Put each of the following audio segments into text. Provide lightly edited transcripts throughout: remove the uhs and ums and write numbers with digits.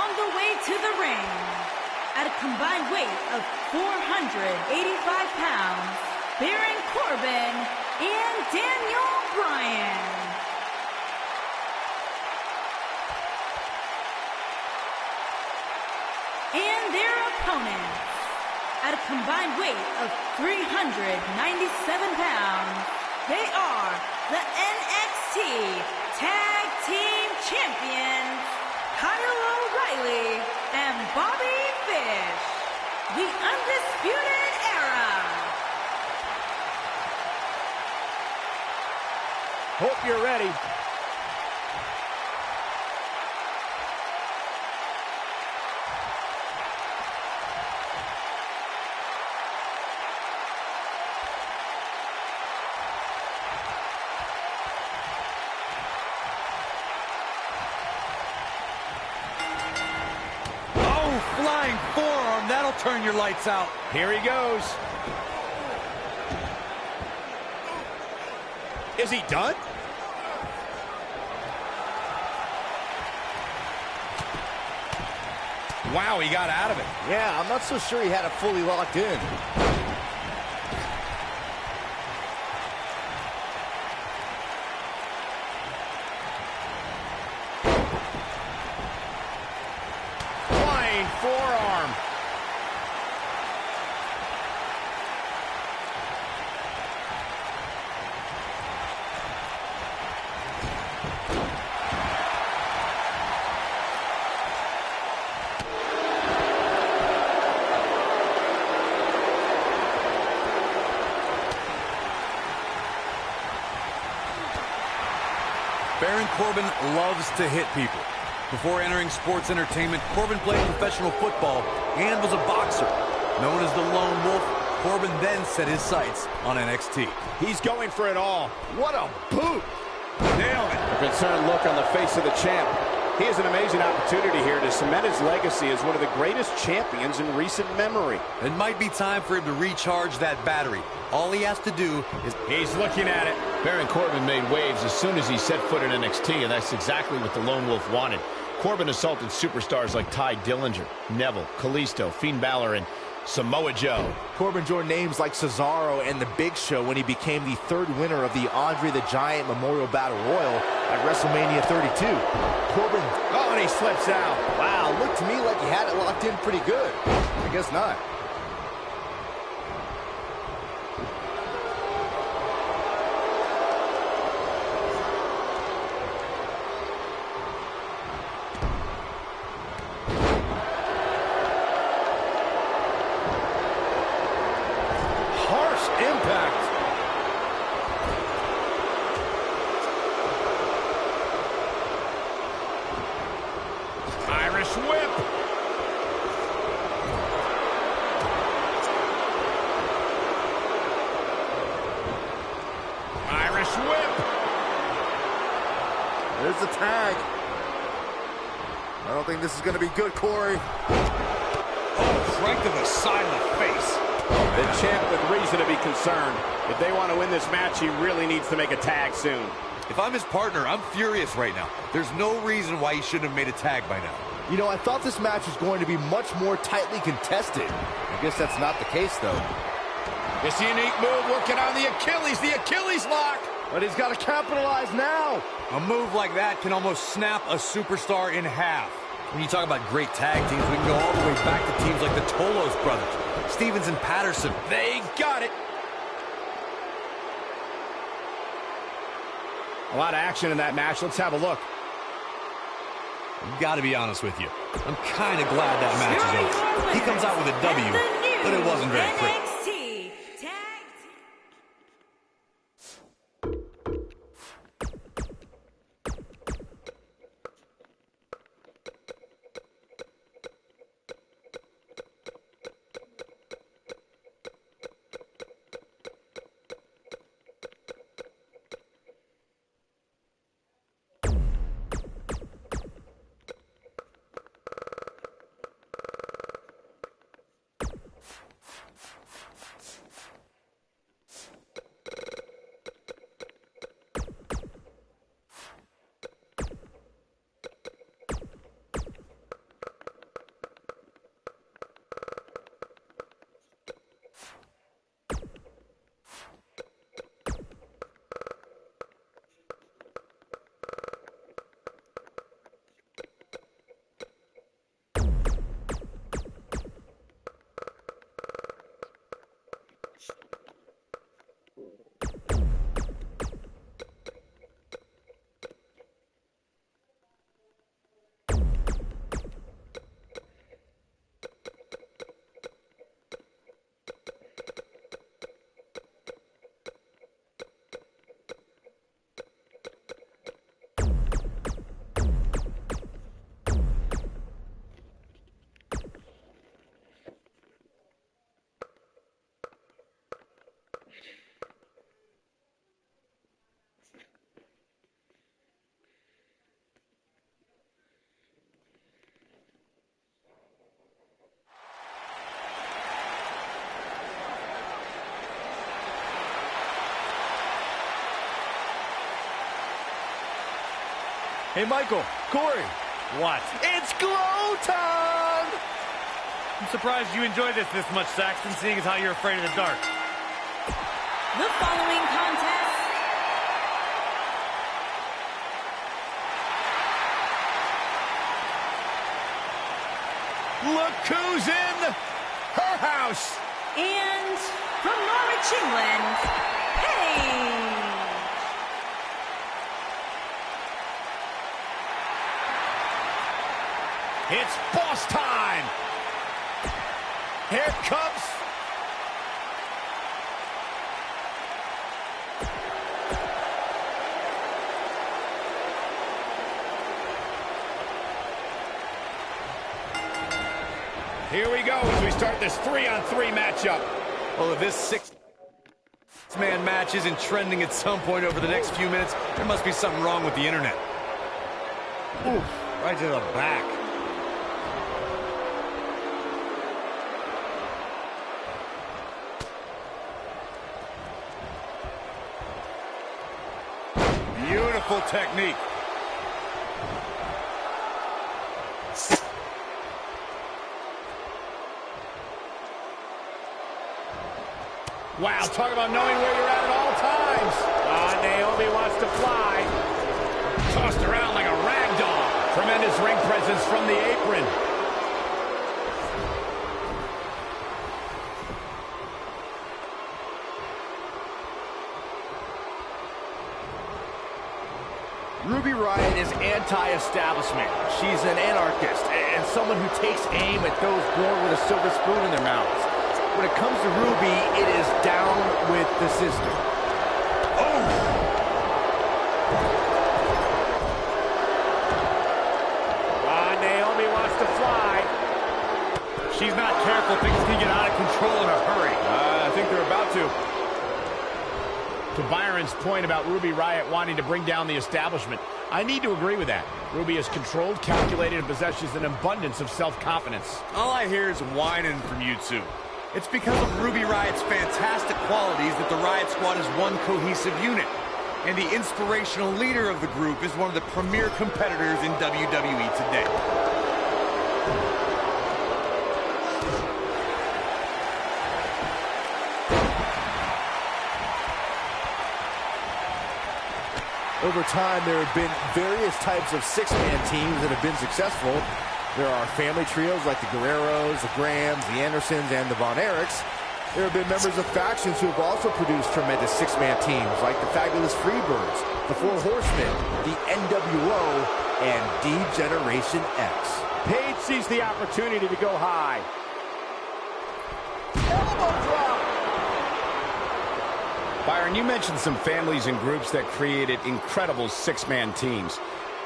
on the way to the ring, at a combined weight of 485 pounds, Baron Corbin and Daniel Bryan. And their opponents, at a combined weight of 397 pounds, they are the NXT Tag Team Champions, Kyle O'Reilly and Bobby Fish, the Undisputed Era. Hope you're ready. Flying forearm, that'll turn your lights out. Here he goes. Is he done? Wow, he got out of it. Yeah, I'm not so sure he had it fully locked in. Forearm. Baron Corbin loves to hit people. Before entering sports entertainment, Corbin played professional football and was a boxer. Known as the Lone Wolf, Corbin then set his sights on NXT. He's going for it all. What a boot! Nailed it. A concerned look on the face of the champ. He has an amazing opportunity here to cement his legacy as one of the greatest champions in recent memory. It might be time for him to recharge that battery. All he has to do is... He's looking at it. Baron Corbin made waves as soon as he set foot in NXT, and that's exactly what the Lone Wolf wanted. Corbin assaulted superstars like Ty Dillinger, Neville, Kalisto, Finn Balor, and Samoa Joe. Corbin joined names like Cesaro and The Big Show when he became the third winner of the Andre the Giant Memorial Battle Royal at WrestleMania 32. Corbin... Oh, and he slips out. Wow, looked to me like he had it locked in pretty good. I guess not. Impact. Irish whip. Irish whip. There's the tag. I don't think this is going to be good, Corey. Oh, right to the side of the face. The champ with reason to be concerned. If they want to win this match, he really needs to make a tag soon. If I'm his partner, I'm furious right now. There's no reason why he shouldn't have made a tag by now. You know, I thought this match was going to be much more tightly contested. I guess that's not the case, though. It's a unique move working on the Achilles lock. But he's got to capitalize now. A move like that can almost snap a superstar in half. When you talk about great tag teams, we can go all the way back to teams like the Tolos brothers, Stevens and Patterson. They got it. A lot of action in that match. Let's have a look. I've got to be honest with you. I'm kind of glad that match is over. He comes out with a W, but it wasn't very pretty. Hey, Michael, Corey. What? It's glow time! I'm surprised you enjoy this much, Saxton, seeing as how you're afraid of the dark. The following contest Look who's in her house. and from Norwich, England, Paige. It's boss time. Here comes. Here we go as we start this 3-on-3 matchup. Well, if this six-man match isn't trending at some point over the next few minutes, there must be something wrong with the internet. Ooh, right to the back. Beautiful technique. Wow, talk about knowing where you're at all times. Naomi wants to fly. Tossed around like a rag doll. Tremendous ring presence from the apron. Ruby Riott is anti-establishment. She's an anarchist and someone who takes aim at those born with a silver spoon in their mouths. When it comes to Ruby, it is down with the system. Oh! Naomi wants to fly. She's not careful, things can get out of control in a hurry. I think they're about to. To Byron's point about Ruby Riott wanting to bring down the establishment, I need to agree with that. Ruby is controlled, calculated, and possesses an abundance of self-confidence. All I hear is whining from you two. It's because of Ruby Riott's fantastic qualities that the Riott Squad is one cohesive unit. And the inspirational leader of the group is one of the premier competitors in WWE today. Over time, there have been various types of six-man teams that have been successful. There are family trios like the Guerreros, the Grahams, the Andersons, and the Von Erichs. There have been members of factions who have also produced tremendous six-man teams like the Fabulous Freebirds, the Four Horsemen, the NWO, and D-Generation X. Paige sees the opportunity to go high. Elbow drop. Byron, you mentioned some families and groups that created incredible six-man teams.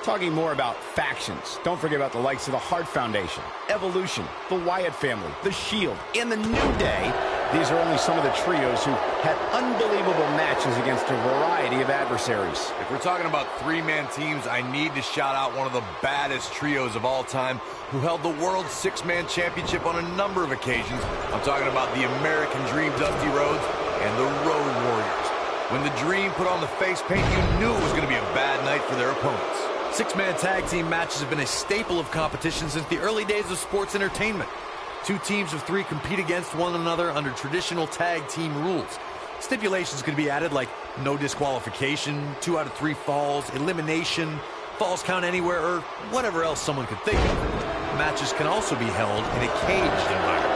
Talking more about factions, don't forget about the likes of the Hart Foundation, Evolution, the Wyatt family, the Shield, and the New Day. These are only some of the trios who had unbelievable matches against a variety of adversaries. If we're talking about three-man teams, I need to shout out one of the baddest trios of all time who held the World Six-Man Championship on a number of occasions. I'm talking about the American Dream, Dusty Rhodes, and the Road Warriors. When the Dream put on the face paint, you knew it was going to be a bad night for their opponents. Six-man tag team matches have been a staple of competition since the early days of sports entertainment. Two teams of three compete against one another under traditional tag team rules. Stipulations could be added like no disqualification, 2 out of 3 falls, elimination, falls count anywhere, or whatever else someone could think of. Matches can also be held in a caged environment.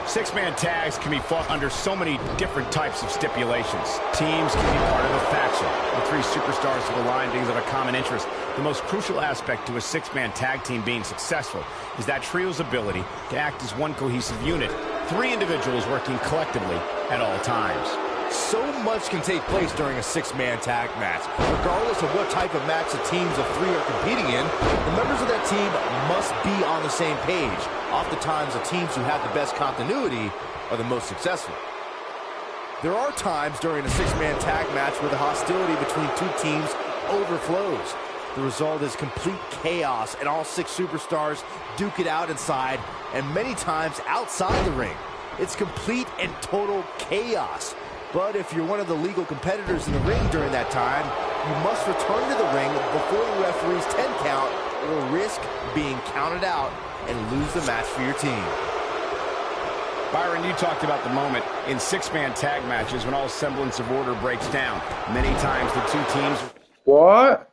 Six-man tags can be fought under so many different types of stipulations. Teams can be part of a faction. The 3 superstars have aligned because of a common interest. The most crucial aspect to a six-man tag team being successful is that trio's ability to act as one cohesive unit. 3 individuals working collectively at all times. So much can take place during a six-man tag match. Regardless of what type of match the teams of 3 are competing in, the members of that team must be on the same page. Oftentimes, the teams who have the best continuity are the most successful. There are times during a six-man tag match where the hostility between 2 teams overflows. The result is complete chaos, and all 6 superstars duke it out inside, and many times outside the ring. It's complete and total chaos. But if you're one of the legal competitors in the ring during that time, you must return to the ring before the referee's 10 count or risk being counted out and lose the match for your team. Byron, you talked about the moment in six-man tag matches when all semblance of order breaks down. Many times the two teams... What?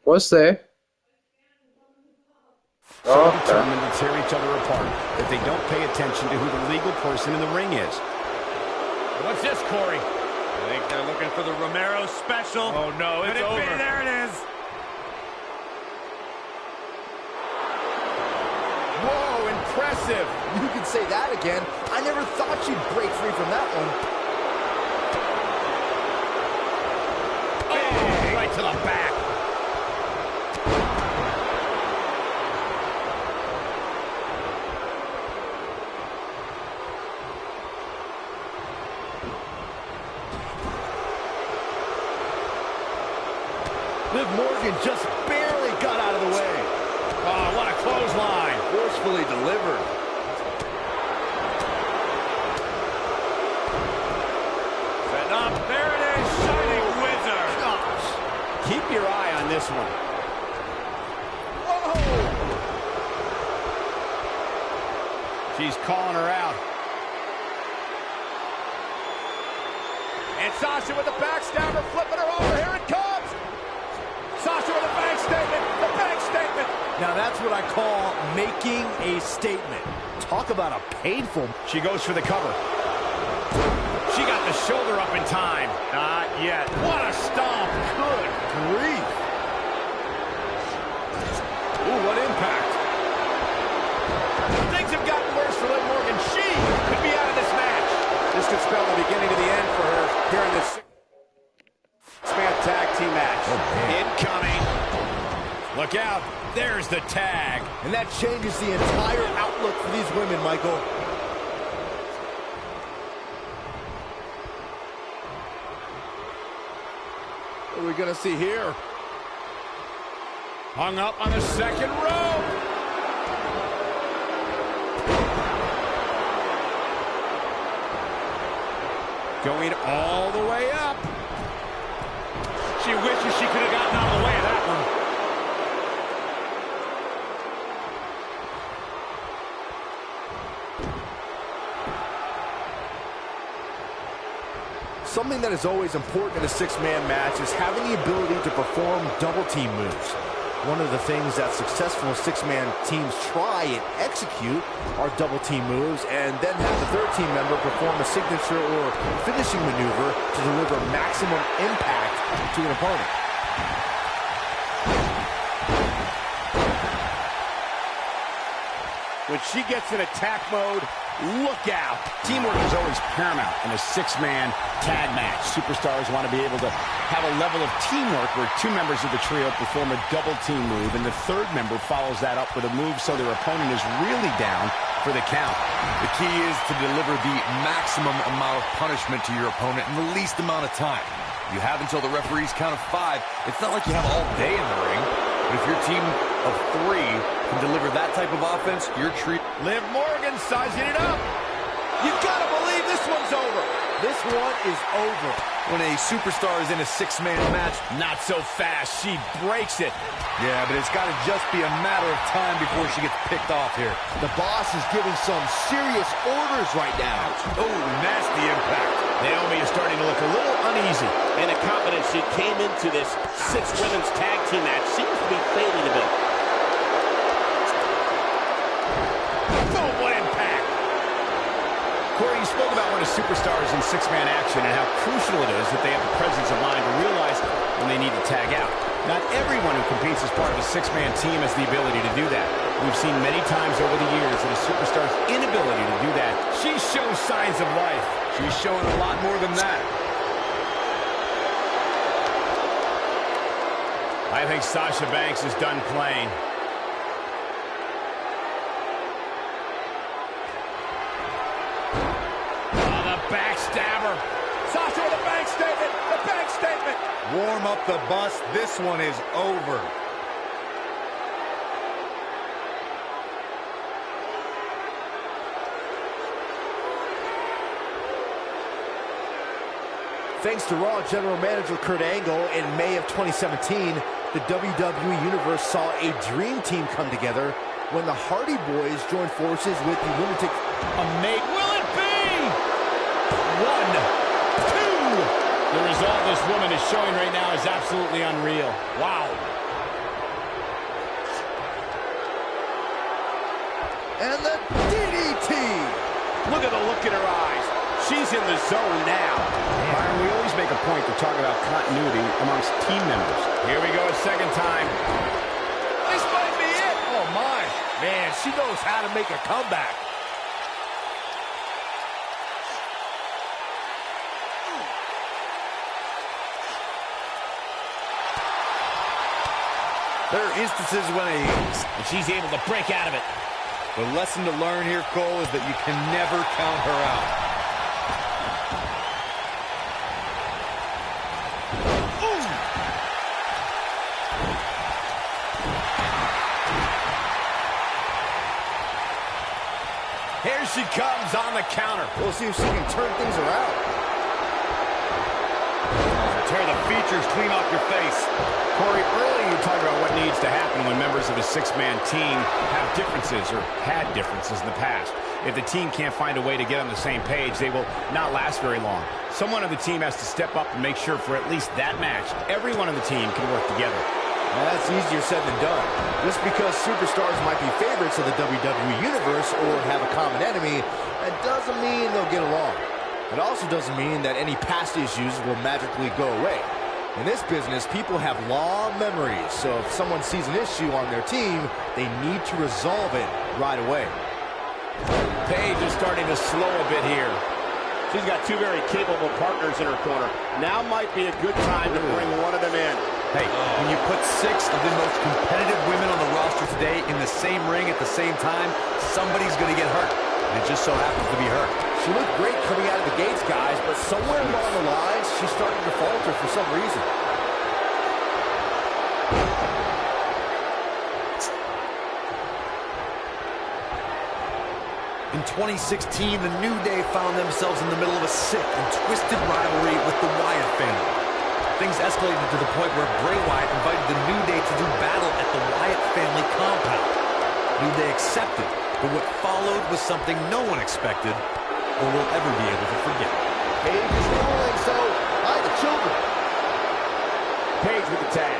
What's that? So determined to tear each other apart that they don't pay attention to who the legal person in the ring is. What's this, Corey? I think they're looking for the Romero special. Oh, no, it's over. There it is. Whoa, impressive. You can say that again. I never thought you'd break free from that one. Oh, right to the back. Liv Morgan just barely got out of the way. Oh, what a clothesline. Forcefully delivered. Setting up. There it is. Shining Wizard. Gosh. Keep your eye on this one. Whoa! She's calling her out. And Sasha with the backstabber, flipping her over. Here it comes. Sasha with a bank statement. The bank statement. Now that's what I call making a statement. Talk about a painful... She goes for the cover. She got the shoulder up in time. Not yet. What a stomp. Good grief. Ooh, what impact. Things have gotten worse for Liv Morgan. She could be out of this match. This could spell the beginning to the end for her here in this six-man tag team match. Incoming. Look out. There's the tag. And that changes the entire outlook for these women, Michael. What are we going to see here? Hung up on the second rope. Going all the way up. She wishes she could have gotten out of the way of that one. Something that is always important in a six-man match is having the ability to perform double-team moves. One of the things that successful six-man teams try and execute are double-team moves, and then have the third team member perform a signature or finishing maneuver to deliver maximum impact to an opponent. When she gets in attack mode, look out. Teamwork is always paramount in a six-man tag match. Superstars want to be able to have a level of teamwork where two members of the trio perform a double-team move, and the third member follows that up with a move so their opponent is really down for the count. The key is to deliver the maximum amount of punishment to your opponent in the least amount of time. You have until the referee's count of 5. It's not like you have all day in the ring. But if your team of 3 can deliver that type of offense, you're treated. Liv Morgan sizing it up. You gotta believe this one's over. This one is over. When a superstar is in a six-man match, Not so fast. She breaks it. yeah, but it's got to just be a matter of time before she gets picked off here. The boss is giving some serious orders right now. Oh, nasty impact. Naomi is starting to look a little uneasy. And the confidence she came into this six women's tag team match seems to be fading a bit. Boom, what impact. Corey, you spoke about when a superstar is in six-man action and how crucial it is that they have the presence of mind to realize when they need to tag out. Not everyone who competes as part of a six-man team has the ability to do that. We've seen many times over the years that a superstar's inability to do that. She shows signs of life. She's showing a lot more than that. I think Sasha Banks is done playing. Backstabber. Sasha with a bank statement. The bank statement. Warm up the bus. This one is over. Thanks to Raw General Manager Kurt Angle, in May of 2017, the WWE Universe saw a dream team come together when the Hardy Boys joined forces with the Lunatic... Will it be? 1, 2. The result this woman is showing right now is absolutely unreal. Wow. And the DDT! Look at the look in her eyes. She's in the zone now. Byron, we always make a point to talk about continuity amongst team members. Here we go a second time. This might be it. Oh, my. Man, she knows how to make a comeback. There are instances when And she's able to break out of it. the lesson to learn here, Cole, is that you can never count her out. Here she comes on the counter. We'll see if she can turn things around. Tear the features clean off your face. Corey, earlier you talked about what needs to happen when members of a six-man team have differences or had differences in the past. If the team can't find a way to get on the same page, they will not last very long. Someone on the team has to step up and make sure for at least that match, everyone on the team can work together. That's easier said than done. Just because superstars might be favorites of the WWE Universe or have a common enemy, that doesn't mean they'll get along. It also doesn't mean that any past issues will magically go away. In this business, people have long memories, so if someone sees an issue on their team, they need to resolve it right away. Paige is starting to slow a bit here. She's got two very capable partners in her corner. Now might be a good time to bring one of them in. Hey, when you put 6 of the most competitive women on the roster today in the same ring at the same time, somebody's going to get hurt. And it just so happens to be her. She looked great coming out of the gates, guys, but somewhere along the lines, she's starting to falter for some reason. In 2016, the New Day found themselves in the middle of a sick and twisted rivalry with the Wyatt family. Things escalated to the point where Bray Wyatt invited the New Day to do battle at the Wyatt family compound. New Day accepted, but what followed was something no one expected or will ever be able to forget. Paige is rolling, so hi, the children. Paige with the tag.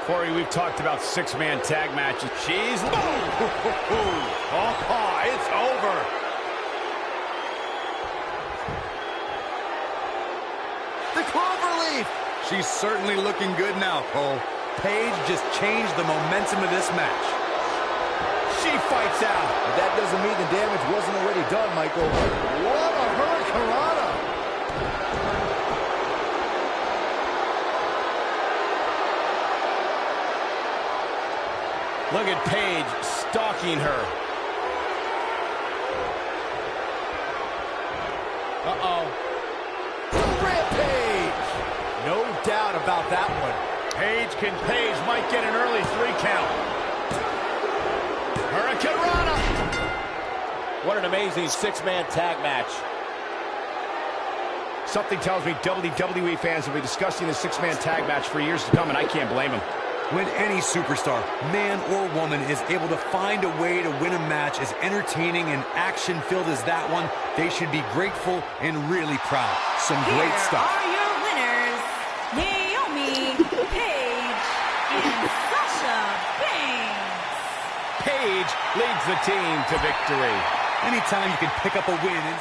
Corey, we've talked about six-man tag matches. She's... Oh, it's over. The cloverleaf! She's certainly looking good now, Cole. Paige just changed the momentum of this match. She fights out. But that doesn't mean the damage wasn't already done, Michael. What a hurricanrana! Look at Paige stalking her. Uh-oh. Rampage! No doubt about that one. Paige might get an early 3 count. Hurricanrana! What an amazing six-man tag match. Something tells me WWE fans will be discussing the six-man tag match for years to come, and I can't blame them. When any superstar, man or woman, is able to find a way to win a match as entertaining and action-filled as that one, they should be grateful and really proud. Some great stuff. Here are your winners, Naomi, Paige, and Sasha Banks. Paige leads the team to victory. Anytime you can pick up a win and...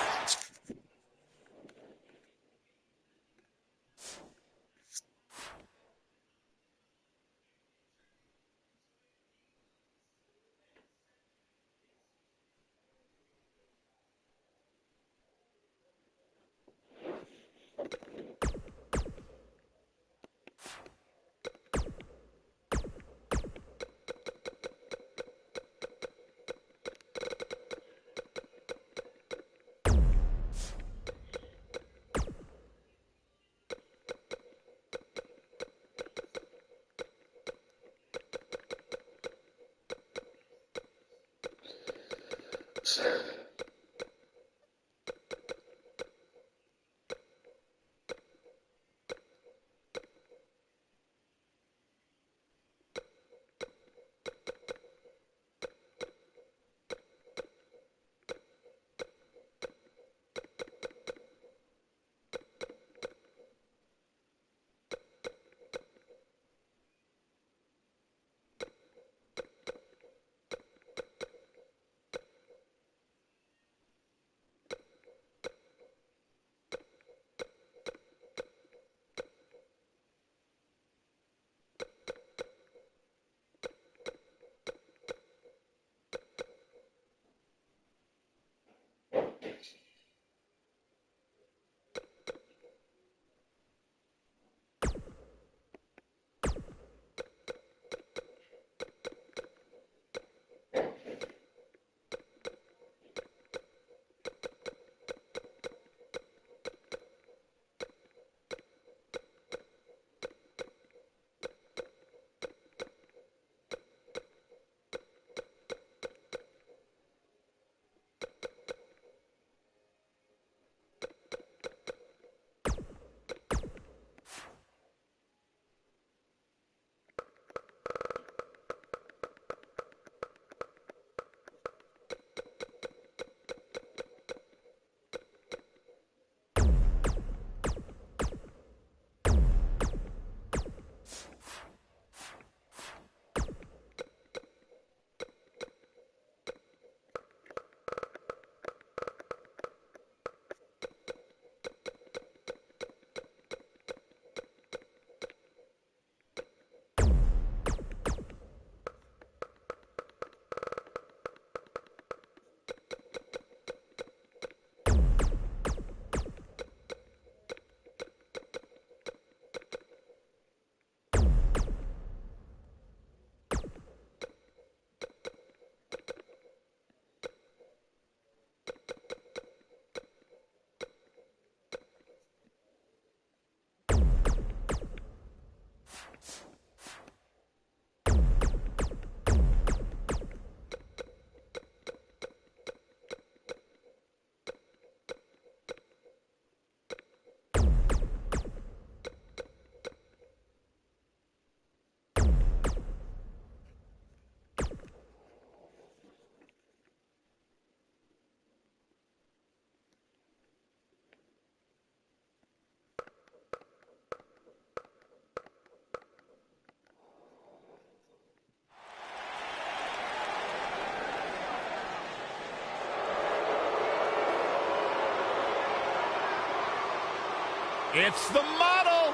It's the model.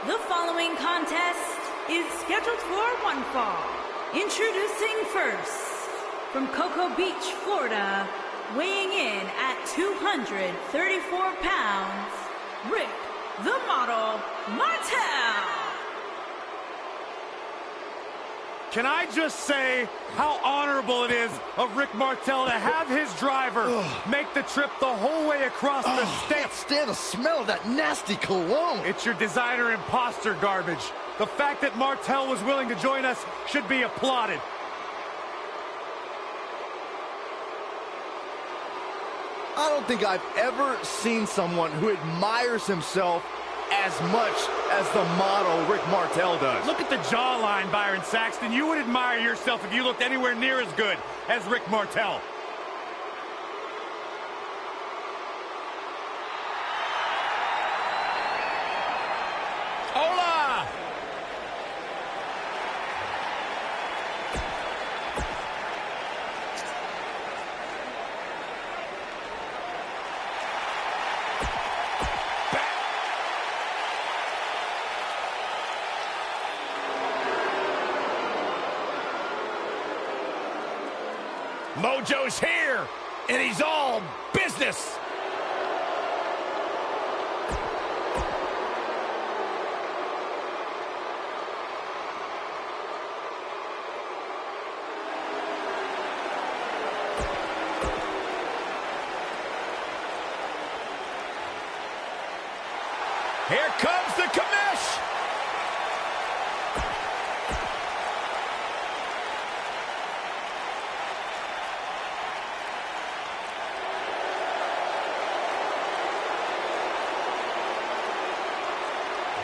The following contest is scheduled for one fall. Introducing first, from Cocoa Beach, Florida, weighing in at 234 pounds, Rick the Model Martel. Can I just say how honorable it is of Rick Martel to have his driver make the trip the whole way across the state? I can't stand the smell of that nasty cologne. It's your designer imposter garbage. The fact that Martel was willing to join us should be applauded. I don't think I've ever seen someone who admires himself as much as the model Rick Martel does. Look at the jawline, Byron Saxton. You would admire yourself if you looked anywhere near as good as Rick Martel. Hola! Mojo's here, and he's all business. Here comes the commish.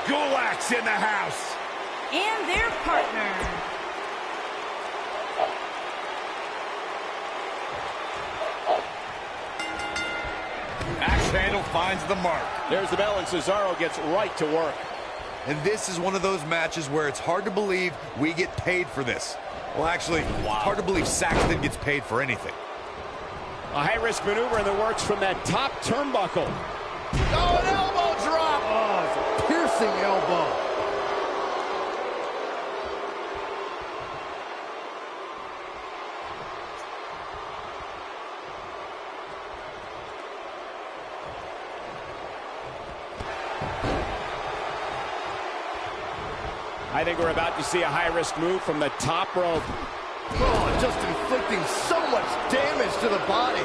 Gulak's in the house. And their partner. Axe handle finds the mark. There's the bell, and Cesaro gets right to work. And this is one of those matches where it's hard to believe we get paid for this. Well, actually, hard to believe Saxton gets paid for anything. A high-risk maneuver in the works from that top turnbuckle. Oh, an elbow drop. Oh, it's a piercing elbow. I think we're about to see a high-risk move from the top rope. Oh, just inflicting so much damage to the body.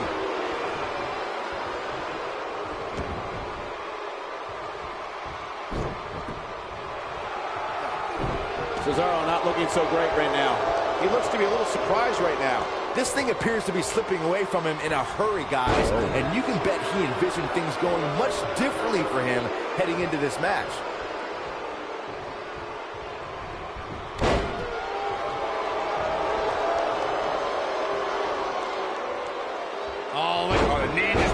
Cesaro not looking so great right now. He looks to be a little surprised right now. This thing appears to be slipping away from him in a hurry, guys. And you can bet he envisioned things going much differently for him heading into this match. Oh, look at the knee